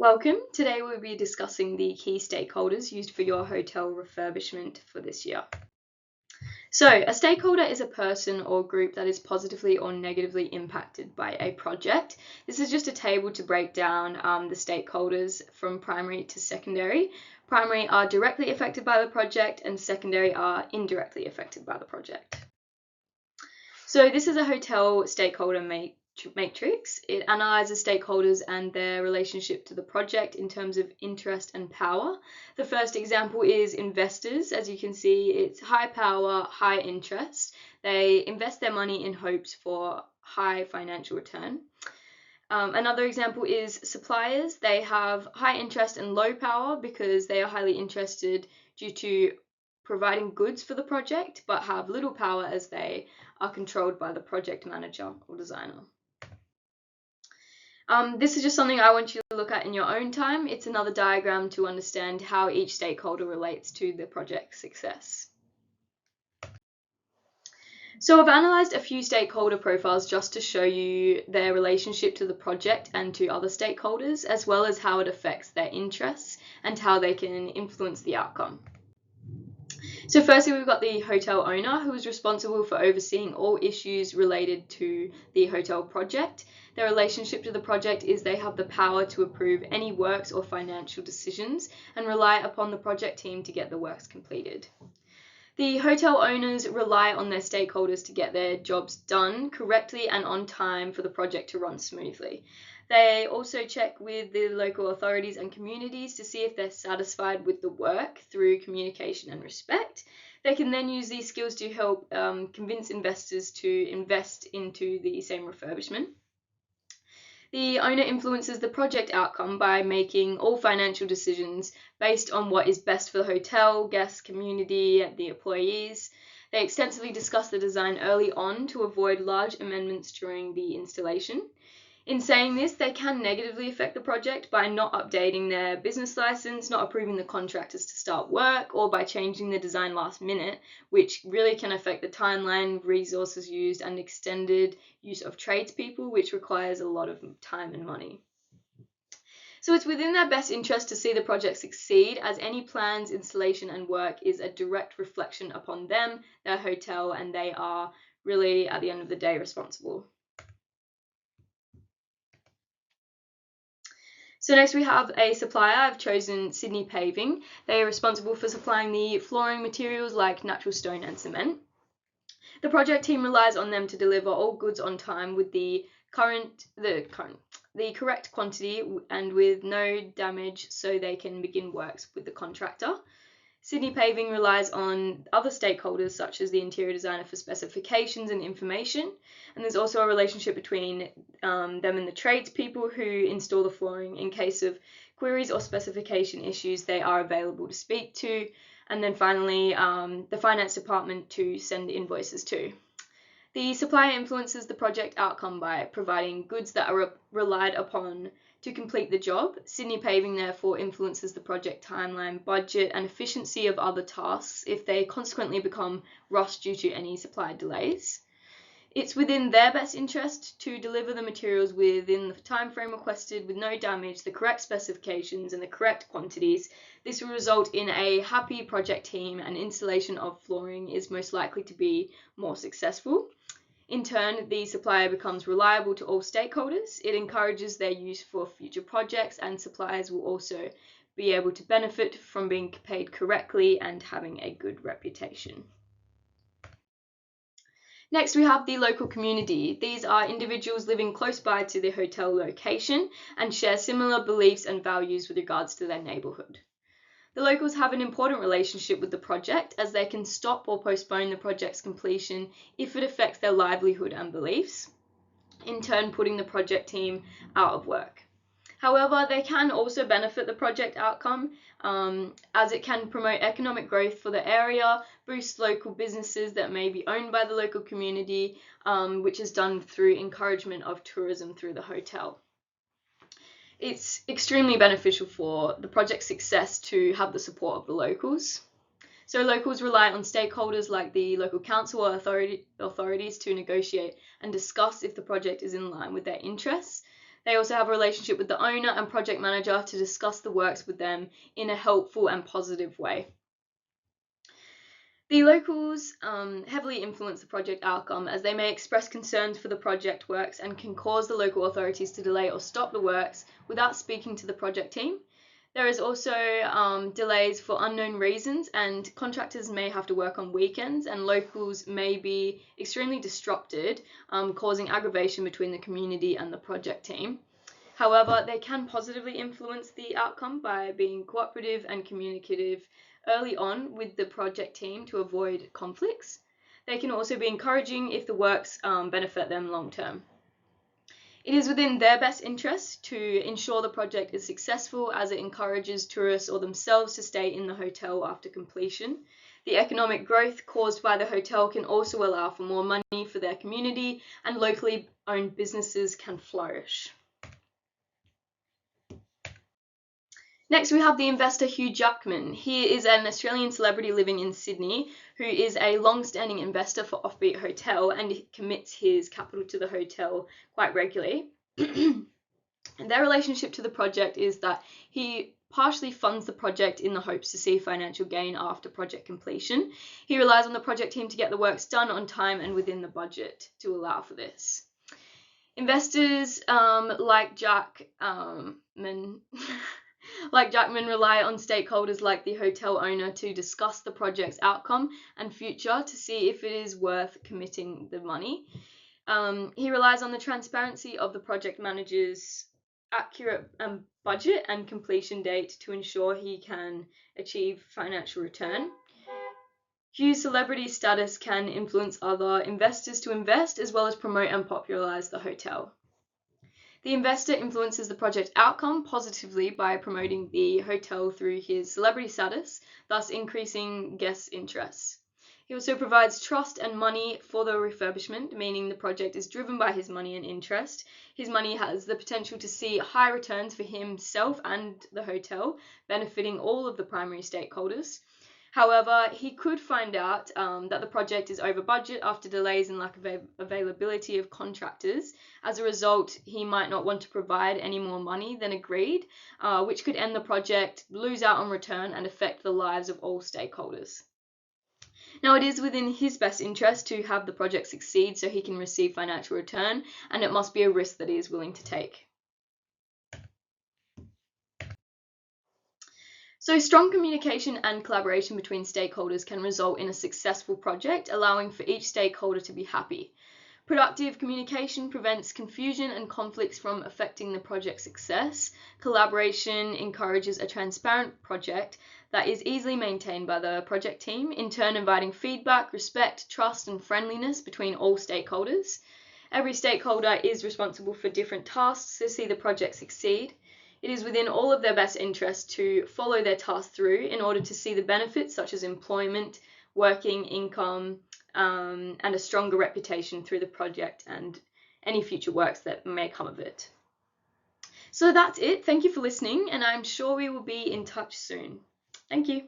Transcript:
Welcome. Today we'll be discussing the key stakeholders used for your hotel refurbishment for this year. So, a stakeholder is a person or group that is positively or negatively impacted by a project. This is just a table to break down the stakeholders from primary to secondary. Primary are directly affected by the project, and secondary are indirectly affected by the project. So, this is a hotel stakeholder matrix. It analyzes stakeholders and their relationship to the project in terms of interest and power. The first example is investors. As you can see, it's high power, high interest. They invest their money in hopes for high financial return. Another example is suppliers. They have high interest and low power because they are highly interested due to providing goods for the project, but have little power as they are controlled by the project manager or designer. This is just something I want you to look at in your own time. It's another diagram to understand how each stakeholder relates to the project success. So I've analysed a few stakeholder profiles just to show you their relationship to the project and to other stakeholders, as well as how it affects their interests and how they can influence the outcome. So firstly, we've got the hotel owner, who is responsible for overseeing all issues related to the hotel project. Their relationship to the project is they have the power to approve any works or financial decisions and rely upon the project team to get the works completed. The hotel owners rely on their stakeholders to get their jobs done correctly and on time for the project to run smoothly. They also check with the local authorities and communities to see if they're satisfied with the work through communication and respect. They can then use these skills to help convince investors to invest into the same refurbishment. The owner influences the project outcome by making all financial decisions based on what is best for the hotel, guests, community, the employees. They extensively discuss the design early on to avoid large amendments during the installation. In saying this, they can negatively affect the project by not updating their business license, not approving the contractors to start work, or by changing the design last minute, which really can affect the timeline, resources used, and extended use of tradespeople, which requires a lot of time and money. So it's within their best interest to see the project succeed, as any plans, installation, and work is a direct reflection upon them, their hotel, and they are really, at the end of the day, responsible. So next we have a supplier. I've chosen Sydney Paving. They are responsible for supplying the flooring materials like natural stone and cement. The project team relies on them to deliver all goods on time with the correct quantity and with no damage, so they can begin works with the contractor. Sydney Paving relies on other stakeholders such as the interior designer for specifications and information, and there's also a relationship between them and the tradespeople who install the flooring. In case of queries or specification issues, they are available to speak to, and then finally the finance department to send invoices to. The supplier influences the project outcome by providing goods that are relied upon to complete the job. Sydney Paving therefore influences the project timeline, budget, and efficiency of other tasks if they consequently become rushed due to any supply delays. It's within their best interest to deliver the materials within the time frame requested with no damage, the correct specifications, and the correct quantities. This will result in a happy project team, and installation of flooring is most likely to be more successful. In turn, the supplier becomes reliable to all stakeholders. It encourages their use for future projects, and suppliers will also be able to benefit from being paid correctly and having a good reputation. Next, we have the local community. These are individuals living close by to the hotel location and share similar beliefs and values with regards to their neighbourhood. The locals have an important relationship with the project, as they can stop or postpone the project's completion if it affects their livelihood and beliefs, in turn putting the project team out of work. However, they can also benefit the project outcome, as it can promote economic growth for the area, boost local businesses that may be owned by the local community, which is done through encouragement of tourism through the hotel. It's extremely beneficial for the project's success to have the support of the locals. So locals rely on stakeholders like the local council or authorities to negotiate and discuss if the project is in line with their interests. They also have a relationship with the owner and project manager to discuss the works with them in a helpful and positive way. The locals heavily influence the project outcome, as they may express concerns for the project works and can cause the local authorities to delay or stop the works without speaking to the project team. There is also delays for unknown reasons, and contractors may have to work on weekends, and locals may be extremely disrupted, causing aggravation between the community and the project team. However, they can positively influence the outcome by being cooperative and communicative early on with the project team to avoid conflicts. They can also be encouraging if the works benefit them long term. It is within their best interest to ensure the project is successful, as it encourages tourists or themselves to stay in the hotel after completion. The economic growth caused by the hotel can also allow for more money for their community, and locally owned businesses can flourish. Next, we have the investor Hugh Jackman. He is an Australian celebrity living in Sydney who is a long-standing investor for Offbeat Hotel, and commits his capital to the hotel quite regularly. And their relationship to the project is that he partially funds the project in the hopes to see financial gain after project completion. He relies on the project team to get the works done on time and within the budget to allow for this. Investors like Jackman rely on stakeholders like the hotel owner to discuss the project's outcome and future to see if it is worth committing the money. He relies on the transparency of the project manager's accurate budget and completion date to ensure he can achieve financial return. Hugh's celebrity status can influence other investors to invest, as well as promote and popularize the hotel. The investor influences the project outcome positively by promoting the hotel through his celebrity status, thus increasing guest interest. He also provides trust and money for the refurbishment, meaning the project is driven by his money and interest. His money has the potential to see high returns for himself and the hotel, benefiting all of the primary stakeholders. However, he could find out that the project is over budget after delays and lack of availability of contractors. As a result, he might not want to provide any more money than agreed, which could end the project, lose out on return, and affect the lives of all stakeholders. Now, it is within his best interest to have the project succeed so he can receive financial return, and it must be a risk that he is willing to take. So strong communication and collaboration between stakeholders can result in a successful project, allowing for each stakeholder to be happy. Productive communication prevents confusion and conflicts from affecting the project's success. Collaboration encourages a transparent project that is easily maintained by the project team, in turn inviting feedback, respect, trust, and friendliness between all stakeholders. Every stakeholder is responsible for different tasks to see the project succeed. It is within all of their best interest to follow their task through in order to see the benefits such as employment, working income, and a stronger reputation through the project and any future works that may come of it. So that's it. Thank you for listening, and I'm sure we will be in touch soon. Thank you.